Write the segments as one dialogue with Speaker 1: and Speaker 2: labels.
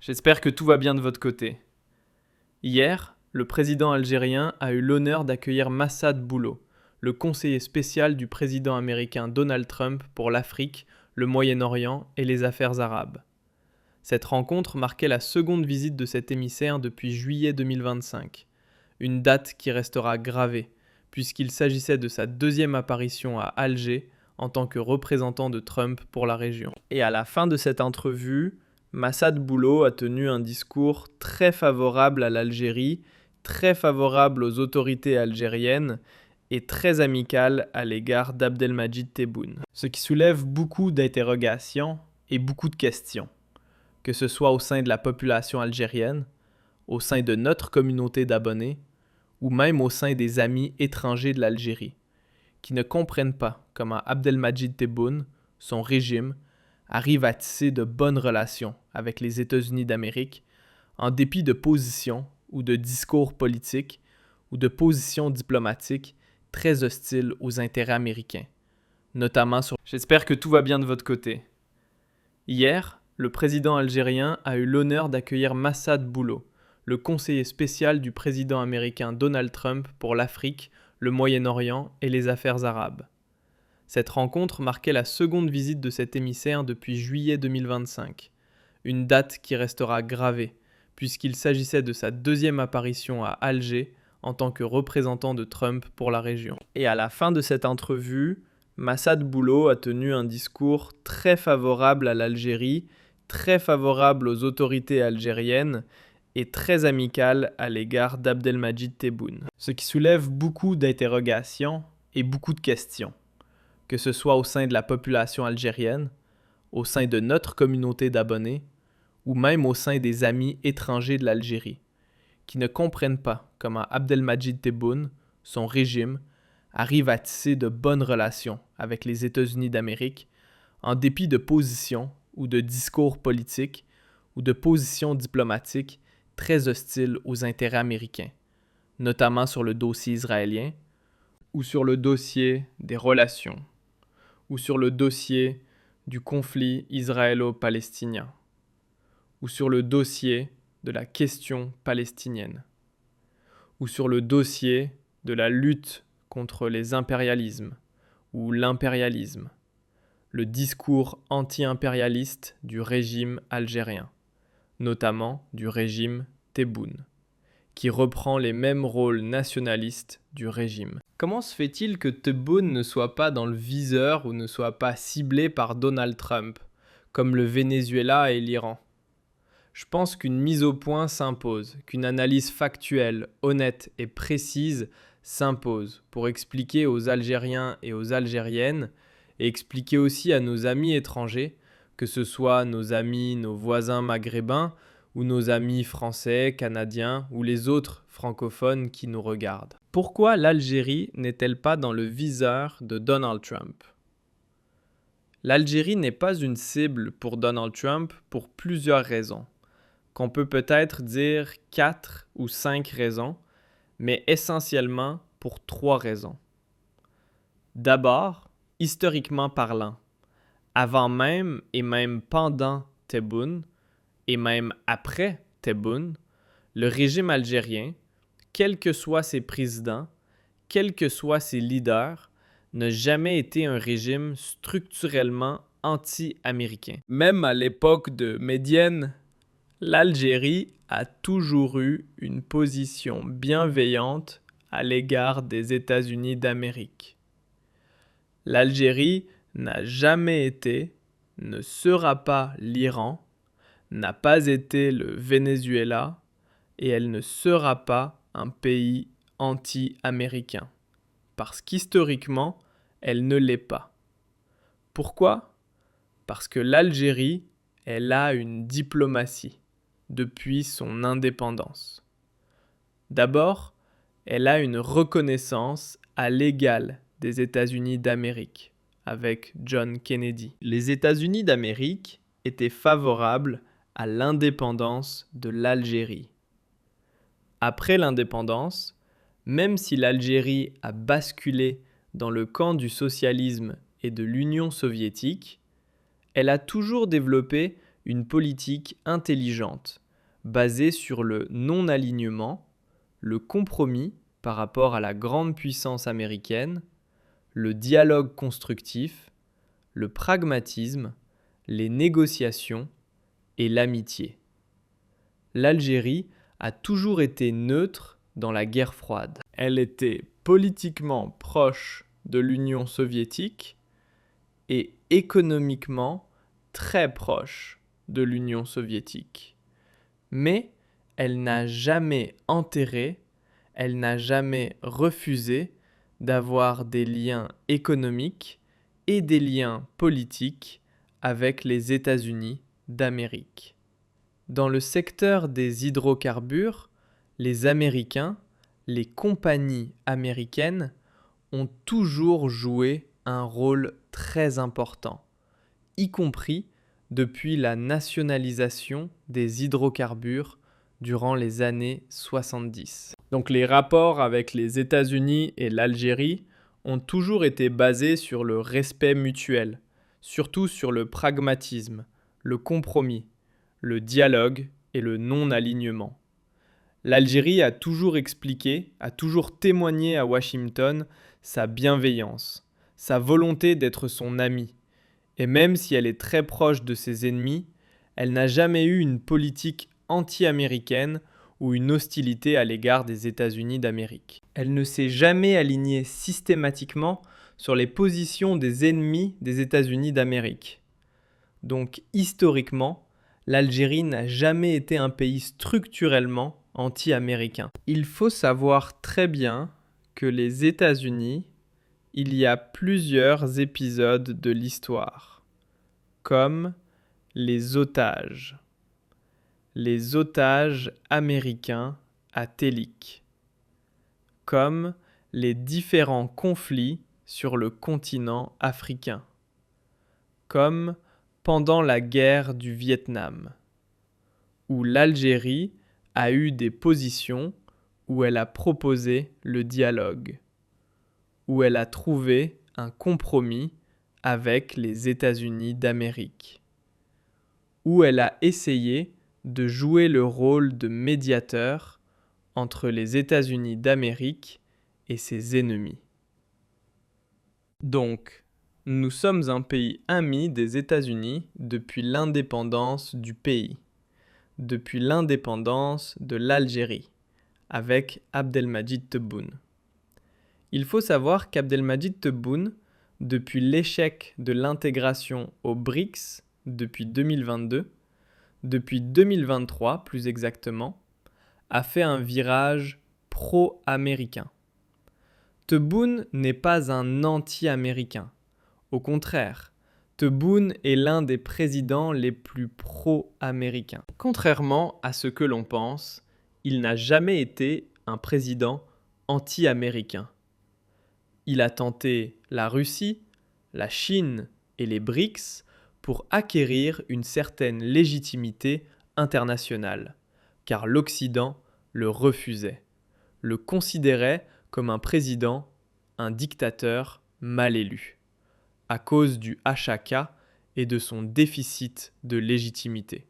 Speaker 1: J'espère que tout va bien de votre côté. Hier, le président algérien a eu l'honneur d'accueillir Massad Boulo, le conseiller spécial du président américain Donald Trump pour l'Afrique, le Moyen-Orient et les affaires arabes. Cette rencontre marquait la seconde visite de cet émissaire depuis juillet 2025, une date qui restera gravée, puisqu'il s'agissait de sa deuxième apparition à Alger en tant que représentant de Trump pour la région. Et à la fin de cette entrevue, Massad Boulo a tenu un discours très favorable à l'Algérie, très favorable aux autorités algériennes et très amical à l'égard d'Abdelmadjid Tebboune. Ce qui soulève beaucoup d'interrogations et beaucoup de questions, que ce soit au sein de la population algérienne, au sein de notre communauté d'abonnés, ou même au sein des amis étrangers de l'Algérie, qui ne comprennent pas comment Abdelmadjid Tebboune, son régime, arrive à tisser de bonnes relations avec les États-Unis d'Amérique, en dépit de positions ou de discours politiques ou de positions diplomatiques très hostiles aux intérêts américains, notamment sur... J'espère que tout va bien de votre côté. Hier, le président algérien a eu l'honneur d'accueillir Massad Boulo, le conseiller spécial du président américain Donald Trump pour l'Afrique, le Moyen-Orient et les affaires arabes. Cette rencontre marquait la seconde visite de cet émissaire depuis juillet 2025, une date qui restera gravée, puisqu'il s'agissait de sa deuxième apparition à Alger en tant que représentant de Trump pour la région. Et à la fin de cette entrevue, Massad Boulo a tenu un discours très favorable à l'Algérie, très favorable aux autorités algériennes et très amical à l'égard d'Abdelmadjid Tebboune. Ce qui soulève beaucoup d'interrogations et beaucoup de questions, que ce soit au sein de la population algérienne, au sein de notre communauté d'abonnés, ou même au sein des amis étrangers de l'Algérie, qui ne comprennent pas comment Abdelmadjid Tebboune, son régime, arrive à tisser de bonnes relations avec les États-Unis d'Amérique, en dépit de positions ou de discours politiques ou de positions diplomatiques très hostiles aux intérêts américains, notamment sur le dossier israélien ou sur le dossier des relations ou sur le dossier du conflit israélo-palestinien ou sur le dossier de la question palestinienne ou sur le dossier de la lutte contre les impérialismes ou l'impérialisme, le discours anti-impérialiste du régime algérien, notamment du régime Tebboune, qui reprend les mêmes rôles nationalistes du régime. Comment se fait-il que Tebboune ne soit pas dans le viseur ou ne soit pas ciblé par Donald Trump, comme le Venezuela et l'Iran ? Je pense qu'une mise au point s'impose, qu'une analyse factuelle, honnête et précise s'impose pour expliquer aux Algériens et aux Algériennes et expliquer aussi à nos amis étrangers, que ce soit nos amis, nos voisins maghrébins ou nos amis français, canadiens ou les autres francophones qui nous regardent. Pourquoi l'Algérie n'est-elle pas dans le viseur de Donald Trump ? L'Algérie n'est pas une cible pour Donald Trump pour plusieurs raisons, qu'on peut peut-être dire 4 ou 5 raisons, mais essentiellement pour 3 raisons. D'abord, historiquement parlant, avant même et même pendant Tebboune, et même après Tebboune, le régime algérien, quels que soient ses présidents, quels que soient ses leaders, n'a jamais été un régime structurellement anti-américain. Même à l'époque de Médiane, l'Algérie a toujours eu une position bienveillante à l'égard des États-Unis d'Amérique. L'Algérie n'a jamais été, ne sera pas l'Iran, n'a pas été le Venezuela et elle ne sera pas un pays anti-américain. Parce qu'historiquement, elle ne l'est pas. Pourquoi ? Parce que l'Algérie, elle a une diplomatie depuis son indépendance. D'abord, elle a une reconnaissance à l'égal des États-Unis d'Amérique avec John Kennedy. Les États-Unis d'Amérique étaient favorables à l'indépendance de l'Algérie. Après l'indépendance, même si l'Algérie a basculé dans le camp du socialisme et de l'Union soviétique, elle a toujours développé une politique intelligente, basée sur le non-alignement, le compromis par rapport à la grande puissance américaine, le dialogue constructif, le pragmatisme, les négociations et l'amitié. L'Algérie a toujours été neutre dans la guerre froide. Elle était politiquement proche de l'Union soviétique et économiquement très proche de l'Union soviétique. Mais elle n'a jamais enterré, elle n'a jamais refusé d'avoir des liens économiques et des liens politiques avec les États-Unis d'Amérique. Dans le secteur des hydrocarbures, les Américains, les compagnies américaines ont toujours joué un rôle très important, y compris depuis la nationalisation des hydrocarbures durant les années 70. Donc les rapports avec les États-Unis et l'Algérie ont toujours été basés sur le respect mutuel, surtout sur le pragmatisme, le compromis, le dialogue et le non-alignement. L'Algérie a toujours expliqué, a toujours témoigné à Washington sa bienveillance, sa volonté d'être son amie. Et même si elle est très proche de ses ennemis, elle n'a jamais eu une politique anti-américaine ou une hostilité à l'égard des États-Unis d'Amérique. Elle ne s'est jamais alignée systématiquement sur les positions des ennemis des États-Unis d'Amérique. Donc historiquement, l'Algérie n'a jamais été un pays structurellement anti-américain. Il faut savoir très bien que les États-Unis, il y a plusieurs épisodes de l'histoire, comme les otages américains à Télik, comme les différents conflits sur le continent africain, comme pendant la guerre du Vietnam, où l'Algérie a eu des positions où elle a proposé le dialogue, où elle a trouvé un compromis avec les États-Unis d'Amérique, où elle a essayé de jouer le rôle de médiateur entre les États-Unis d'Amérique et ses ennemis. Donc, nous sommes un pays ami des États-Unis depuis l'indépendance du pays, depuis l'indépendance de l'Algérie, avec Abdelmadjid Tebboune. Il faut savoir qu'Abdelmadjid Tebboune, depuis l'échec de l'intégration aux BRICS depuis 2022, depuis 2023 plus exactement, a fait un virage pro-américain. Tebboune n'est pas un anti-américain. Au contraire, Tebboune est l'un des présidents les plus pro-américains. Contrairement à ce que l'on pense, il n'a jamais été un président anti-américain. Il a tenté la Russie, la Chine et les BRICS pour acquérir une certaine légitimité internationale, car l'Occident le refusait, le considérait comme un président, un dictateur mal élu, à cause du HAK et de son déficit de légitimité.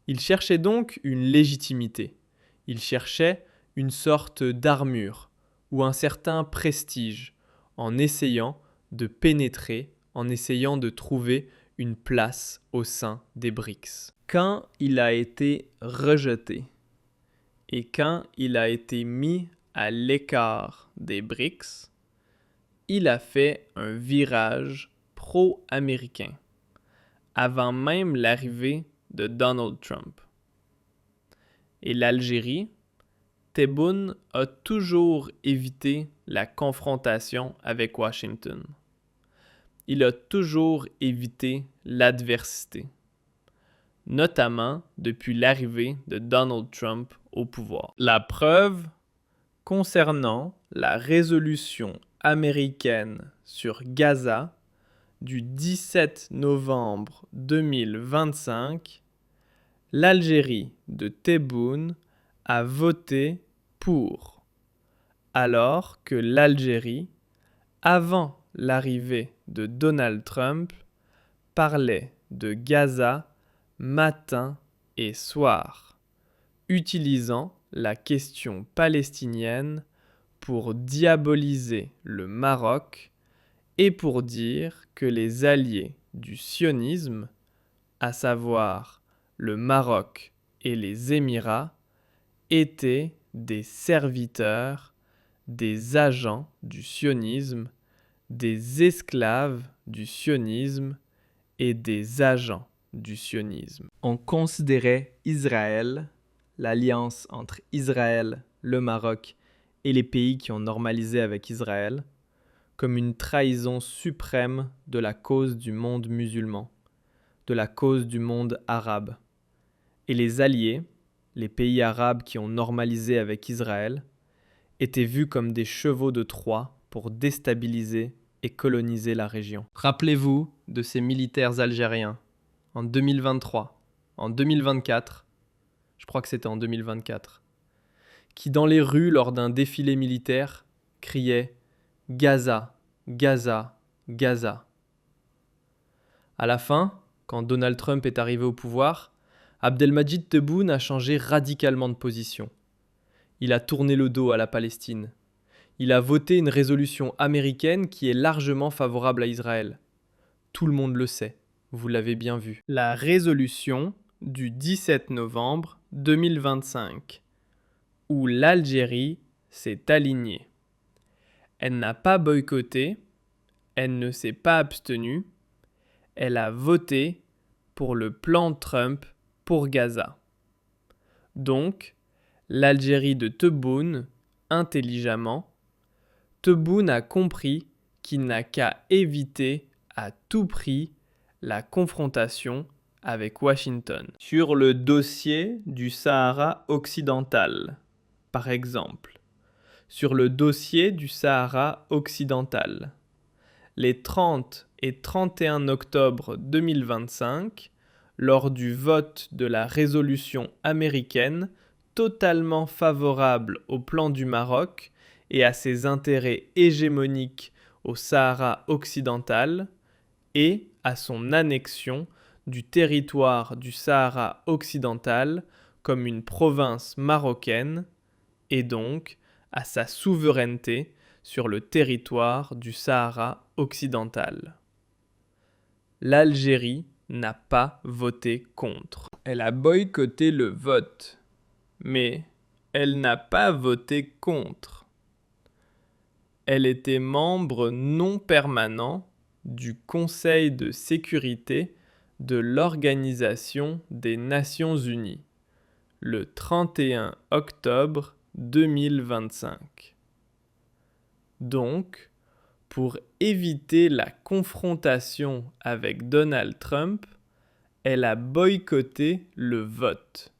Speaker 1: Il cherchait donc une légitimité, il cherchait une sorte d'armure ou un certain prestige en essayant de pénétrer, en essayant de trouver une place au sein des BRICS. Quand il a été rejeté et quand il a été mis à l'écart des BRICS, il a fait un virage pro-américain, avant même l'arrivée de Donald Trump. Et l'Algérie, Tebboune a toujours évité la confrontation avec Washington. Il a toujours évité l'adversité, notamment depuis l'arrivée de Donald Trump au pouvoir. La preuve concernant la résolution américaine sur Gaza du 17 novembre 2025, l'Algérie de Tebboune a voté pour, alors que l'Algérie, avant l'arrivée de Donald Trump, parlait de Gaza matin et soir, utilisant la question palestinienne pour diaboliser le Maroc et pour dire que les alliés du sionisme, à savoir le Maroc et les Émirats, étaient des serviteurs, des agents du sionisme, des esclaves du sionisme et des agents du sionisme. On considérait Israël, l'alliance entre Israël, le Maroc et les pays qui ont normalisé avec Israël, comme une trahison suprême de la cause du monde musulman, de la cause du monde arabe. Et les alliés, les pays arabes qui ont normalisé avec Israël, étaient vus comme des chevaux de Troie pour déstabiliser et coloniser la région. Rappelez-vous de ces militaires algériens, en 2023, en 2024, je crois que c'était en 2024, qui dans les rues lors d'un défilé militaire criaient « Gaza, Gaza, Gaza ». À la fin, quand Donald Trump est arrivé au pouvoir, Abdelmadjid Tebboune a changé radicalement de position. Il a tourné le dos à la Palestine. Il a voté une résolution américaine qui est largement favorable à Israël. Tout le monde le sait, vous l'avez bien vu. La résolution du 17 novembre 2025, où l'Algérie s'est alignée. Elle n'a pas boycotté, elle ne s'est pas abstenue, elle a voté pour le plan Trump pour Gaza. Donc, l'Algérie de Tebboune, intelligemment, Tebboune a compris qu'il n'a qu'à éviter à tout prix la confrontation avec Washington. Sur le dossier du Sahara occidental, par exemple. Sur le dossier du Sahara occidental. Les 30 et 31 octobre 2025, lors du vote de la résolution américaine totalement favorable au plan du Maroc et à ses intérêts hégémoniques au Sahara occidental et à son annexion du territoire du Sahara occidental comme une province marocaine et donc à sa souveraineté sur le territoire du Sahara occidental. L'Algérie n'a pas voté contre. Elle a boycotté le vote, mais elle n'a pas voté contre. Elle était membre non permanent du Conseil de sécurité de l'Organisation des Nations Unies, le 31 octobre 2025. Donc, pour éviter la confrontation avec Donald Trump, elle a boycotté le vote.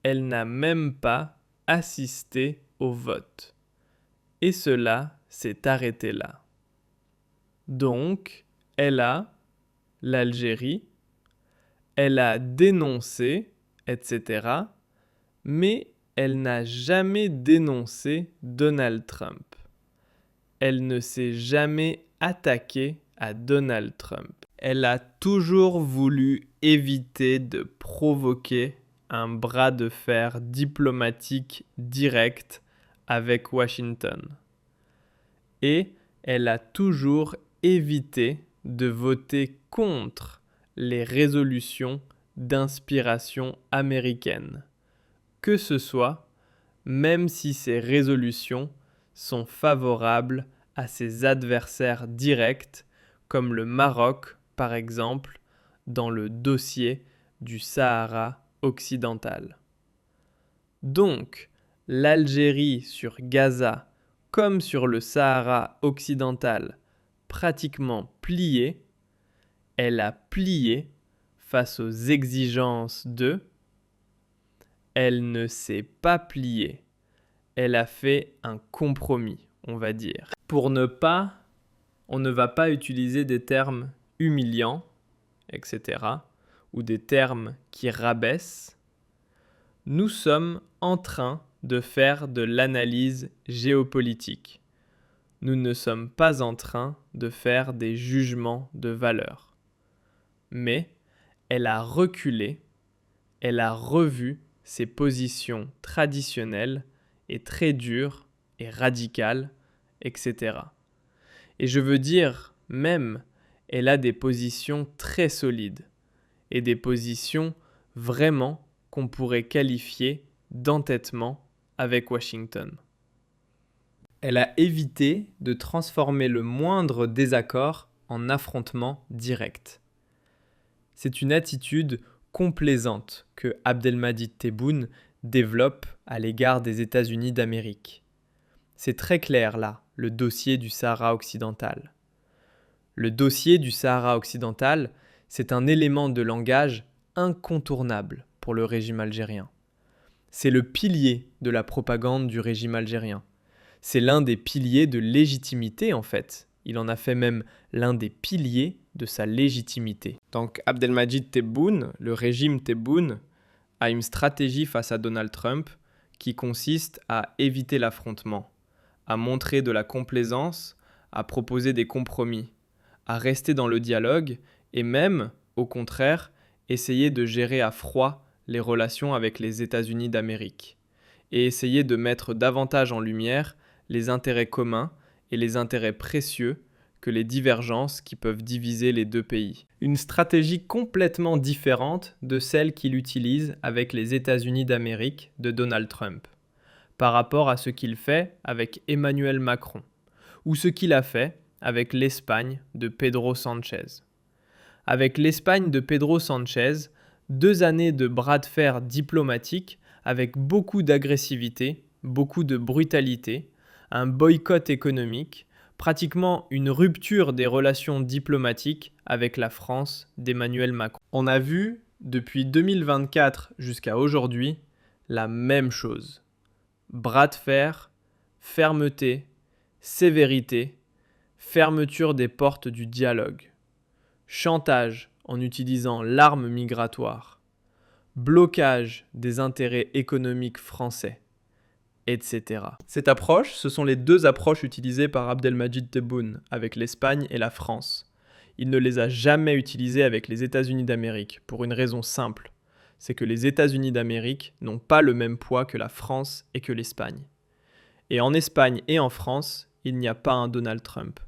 Speaker 1: Elle n'a même pas assisté au vote. Et cela s'est arrêté là. Donc, l'Algérie, elle a dénoncé, etc., mais elle n'a jamais dénoncé Donald Trump. Elle ne s'est jamais attaquée à Donald Trump. Elle a toujours voulu éviter de provoquer un bras de fer diplomatique direct avec Washington. Et elle a toujours évité de voter contre les résolutions d'inspiration américaine, que ce soit, même si ces résolutions sont favorables à ses adversaires directs, comme le Maroc, par exemple, dans le dossier du Sahara occidental. Donc, l'Algérie sur Gaza, comme sur le Sahara occidental, pratiquement pliée, elle a plié face aux exigences de... Elle ne s'est pas pliée. Elle a fait un compromis, on va dire. On ne va pas utiliser des termes humiliants, etc., ou des termes qui rabaissent. Nous sommes en train de faire de l'analyse géopolitique. Nous ne sommes pas en train de faire des jugements de valeur. Mais elle a reculé, elle a revu ses positions traditionnelles et très dures et radicales, etc. Et je veux dire, même, elle a des positions très solides et des positions vraiment qu'on pourrait qualifier d'entêtement avec Washington. Elle a évité de transformer le moindre désaccord en affrontement direct. C'est une attitude complaisante que Abdelmadjid Tebboune développe à l'égard des États-Unis d'Amérique. C'est très clair là, le dossier du Sahara occidental. Le dossier du Sahara occidental, c'est un élément de langage incontournable pour le régime algérien. C'est le pilier de la propagande du régime algérien. C'est l'un des piliers de légitimité en fait. Il en a fait même l'un des piliers de sa légitimité. Donc Abdelmadjid Tebboune, le régime Tebboune, a une stratégie face à Donald Trump qui consiste à éviter l'affrontement, à montrer de la complaisance, à proposer des compromis, à rester dans le dialogue et même, au contraire, essayer de gérer à froid les relations avec les États-Unis d'Amérique et essayer de mettre davantage en lumière les intérêts communs et les intérêts précieux que les divergences qui peuvent diviser les deux pays. Une stratégie complètement différente de celle qu'il utilise avec les États-Unis d'Amérique de Donald Trump, par rapport à ce qu'il fait avec Emmanuel Macron, ou ce qu'il a fait avec l'Espagne de Pedro Sánchez. Avec l'Espagne de Pedro Sánchez, 2 années de bras de fer diplomatique avec beaucoup d'agressivité, beaucoup de brutalité, un boycott économique, pratiquement une rupture des relations diplomatiques avec la France d'Emmanuel Macron. On a vu, depuis 2024 jusqu'à aujourd'hui, la même chose. Bras de fer, fermeté, sévérité, fermeture des portes du dialogue, chantage en utilisant l'arme migratoire, blocage des intérêts économiques français, etc. Cette approche, ce sont les 2 approches utilisées par Abdelmadjid Tebboune avec l'Espagne et la France. Il ne les a jamais utilisées avec les États-Unis d'Amérique pour une raison simple, c'est que les États-Unis d'Amérique n'ont pas le même poids que la France et que l'Espagne. Et en Espagne et en France, il n'y a pas un Donald Trump.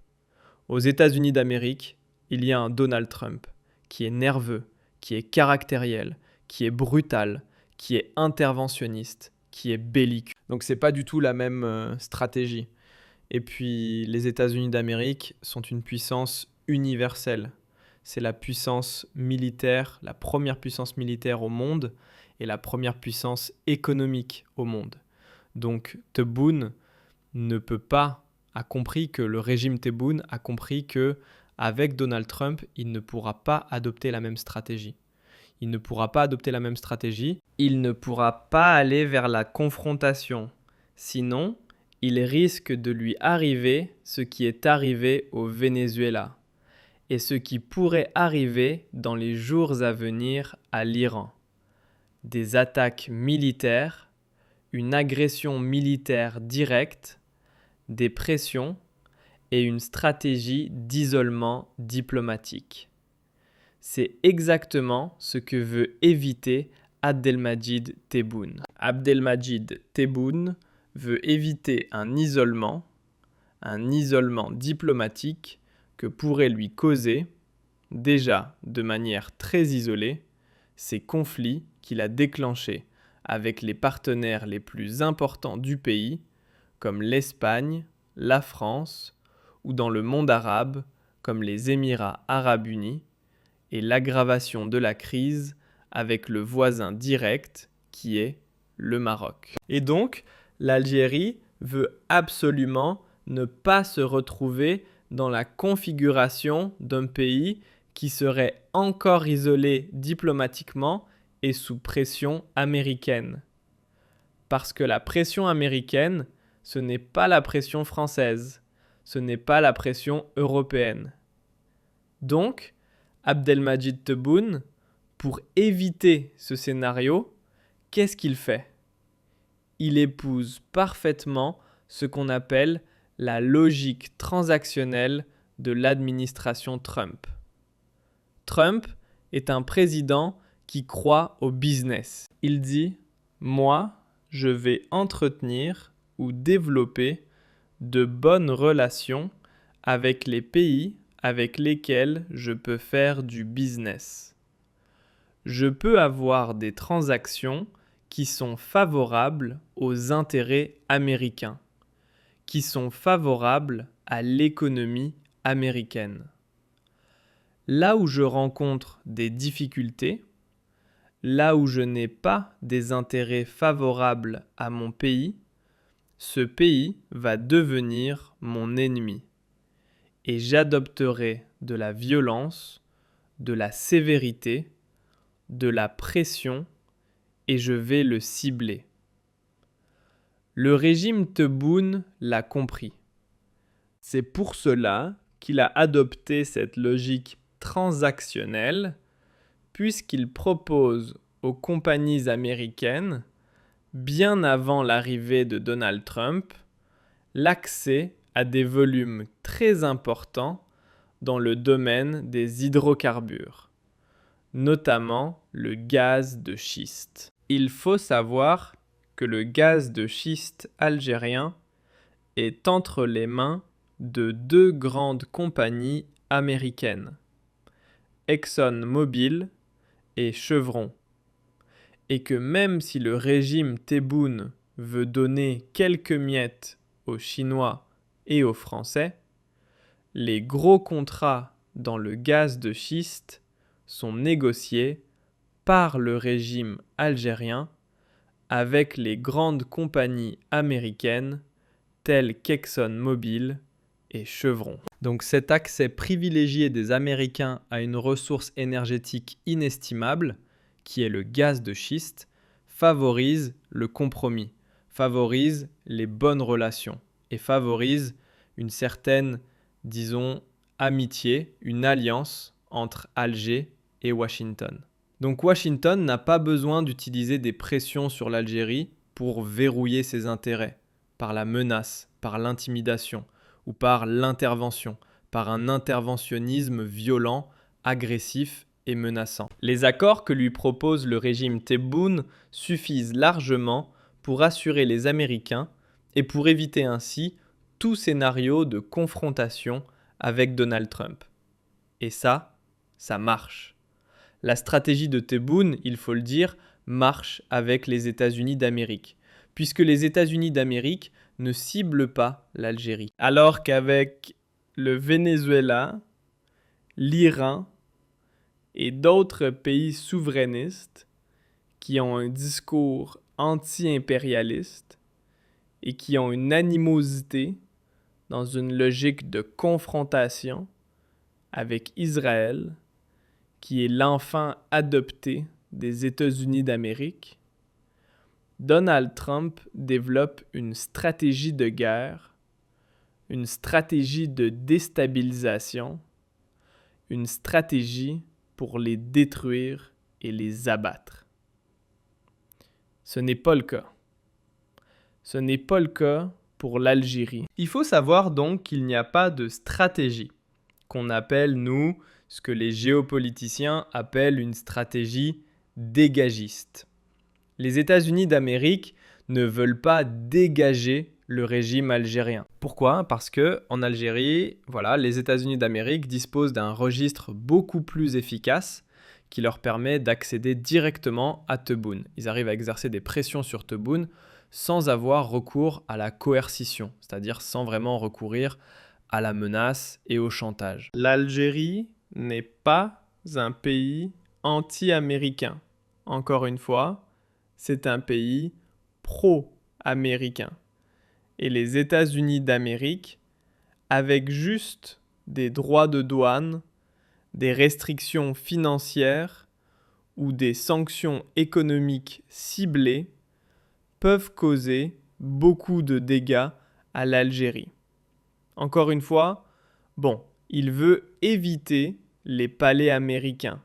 Speaker 1: Aux États-Unis d'Amérique, il y a un Donald Trump qui est nerveux, qui est caractériel, qui est brutal, qui est interventionniste, qui est belliqueux. Donc c'est pas du tout la même stratégie. Et puis les États-Unis d'Amérique sont une puissance universelle. C'est la puissance militaire, la première puissance militaire au monde et la première puissance économique au monde. Donc Tebboune ne peut pas, a compris que le régime Tebboune a compris que avec Donald Trump, il ne pourra pas adopter la même stratégie. Il ne pourra pas adopter la même stratégie. Il ne pourra pas aller vers la confrontation. Sinon, il risque de lui arriver ce qui est arrivé au Venezuela et ce qui pourrait arriver dans les jours à venir à l'Iran. Des attaques militaires, une agression militaire directe, des pressions et une stratégie d'isolement diplomatique. C'est exactement ce que veut éviter Abdelmadjid Tebboune. Abdelmadjid Tebboune veut éviter un isolement diplomatique que pourrait lui causer, déjà de manière très isolée, ces conflits qu'il a déclenchés avec les partenaires les plus importants du pays, comme l'Espagne, la France, ou dans le monde arabe, comme les Émirats arabes unis, et l'aggravation de la crise avec le voisin direct qui est le Maroc. Et donc, l'Algérie veut absolument ne pas se retrouver dans la configuration d'un pays qui serait encore isolé diplomatiquement et sous pression américaine. Parce que la pression américaine, ce n'est pas la pression française, ce n'est pas la pression européenne. Donc, Abdelmadjid Tebboune, pour éviter ce scénario, qu'est-ce qu'il fait ? Il épouse parfaitement ce qu'on appelle la logique transactionnelle de l'administration Trump. Trump est un président qui croit au business. Il dit « Moi, je vais entretenir ou développer de bonnes relations avec les pays avec lesquels je peux faire du business. Je peux avoir des transactions qui sont favorables aux intérêts américains, qui sont favorables à l'économie américaine. Là où je rencontre des difficultés, là où je n'ai pas des intérêts favorables à mon pays, ce pays va devenir mon ennemi. Et j'adopterai de la violence, de la sévérité, de la pression, et je vais le cibler. Le régime Tebboune l'a compris. C'est pour cela qu'il a adopté cette logique transactionnelle, puisqu'il propose aux compagnies américaines, bien avant l'arrivée de Donald Trump, l'accès à des volumes très importants dans le domaine des hydrocarbures, notamment le gaz de schiste. Il faut savoir que le gaz de schiste algérien est entre les mains de deux grandes compagnies américaines, ExxonMobil et Chevron, et que même si le régime Tebboune veut donner quelques miettes aux Chinois et aux Français, les gros contrats dans le gaz de schiste sont négociés par le régime algérien avec les grandes compagnies américaines telles qu'ExxonMobil et Chevron. Donc cet accès privilégié des Américains à une ressource énergétique inestimable, qui est le gaz de schiste, favorise le compromis, favorise les bonnes relations et favorise une certaine, disons, amitié, une alliance entre Alger et Washington. Donc Washington n'a pas besoin d'utiliser des pressions sur l'Algérie pour verrouiller ses intérêts, par la menace, par l'intimidation ou par l'intervention, par un interventionnisme violent, agressif et menaçant. Les accords que lui propose le régime Tebboune suffisent largement pour assurer les Américains et pour éviter ainsi tout scénario de confrontation avec Donald Trump. Et ça marche. La stratégie de Tebboune, il faut le dire, marche avec les États-Unis d'Amérique, puisque les États-Unis d'Amérique ne ciblent pas l'Algérie. Alors qu'avec le Venezuela, l'Iran et d'autres pays souverainistes qui ont un discours anti-impérialiste et qui ont une animosité dans une logique de confrontation avec Israël, qui est l'enfant adopté des États-Unis d'Amérique, Donald Trump développe une stratégie de guerre, une stratégie de déstabilisation, une stratégie pour les détruire et les abattre. Ce n'est pas le cas. Ce n'est pas le cas pour l'Algérie. Il faut savoir donc qu'il n'y a pas de stratégie, qu'on appelle, nous, ce que les géopoliticiens appellent une stratégie dégagiste. Les États-Unis d'Amérique ne veulent pas dégager le régime algérien. Pourquoi ? Parce que en Algérie, les États-Unis d'Amérique disposent d'un registre beaucoup plus efficace qui leur permet d'accéder directement à Tebboune. Ils arrivent à exercer des pressions sur Tebboune sans avoir recours à la coercition, c'est-à-dire sans vraiment recourir à la menace et au chantage. L'Algérie n'est pas un pays anti-américain. Encore une fois, c'est un pays pro-américain. Et les États-Unis d'Amérique, avec juste des droits de douane, des restrictions financières ou des sanctions économiques ciblées, peuvent causer beaucoup de dégâts à l'Algérie. Encore une fois, il veut éviter les palais américains,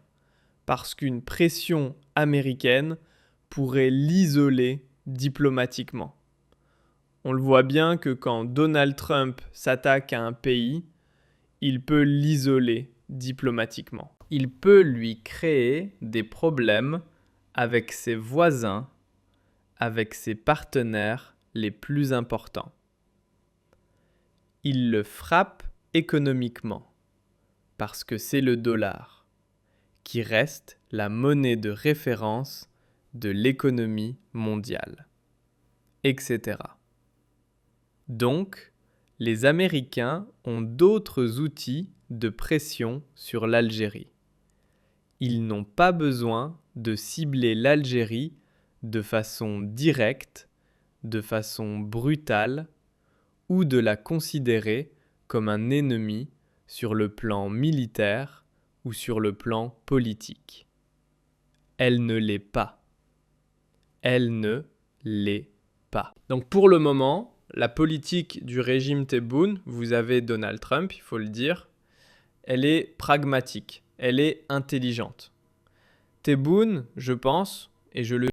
Speaker 1: parce qu'une pression américaine pourrait l'isoler diplomatiquement. On le voit bien que quand Donald Trump s'attaque à un pays, il peut l'isoler diplomatiquement. Il peut lui créer des problèmes avec ses voisins, avec ses partenaires les plus importants. Il le frappe économiquement, parce que c'est le dollar, qui reste la monnaie de référence de l'économie mondiale, etc. Donc, les Américains ont d'autres outils de pression sur l'Algérie. Ils n'ont pas besoin de cibler l'Algérie de façon directe, de façon brutale, ou de la considérer comme un ennemi sur le plan militaire ou sur le plan politique. Elle ne l'est pas. Elle ne l'est pas. Donc pour le moment, la politique du régime Tebboune, vous avez Donald Trump, il faut le dire, elle est pragmatique, elle est intelligente. Tebboune, je pense, et je le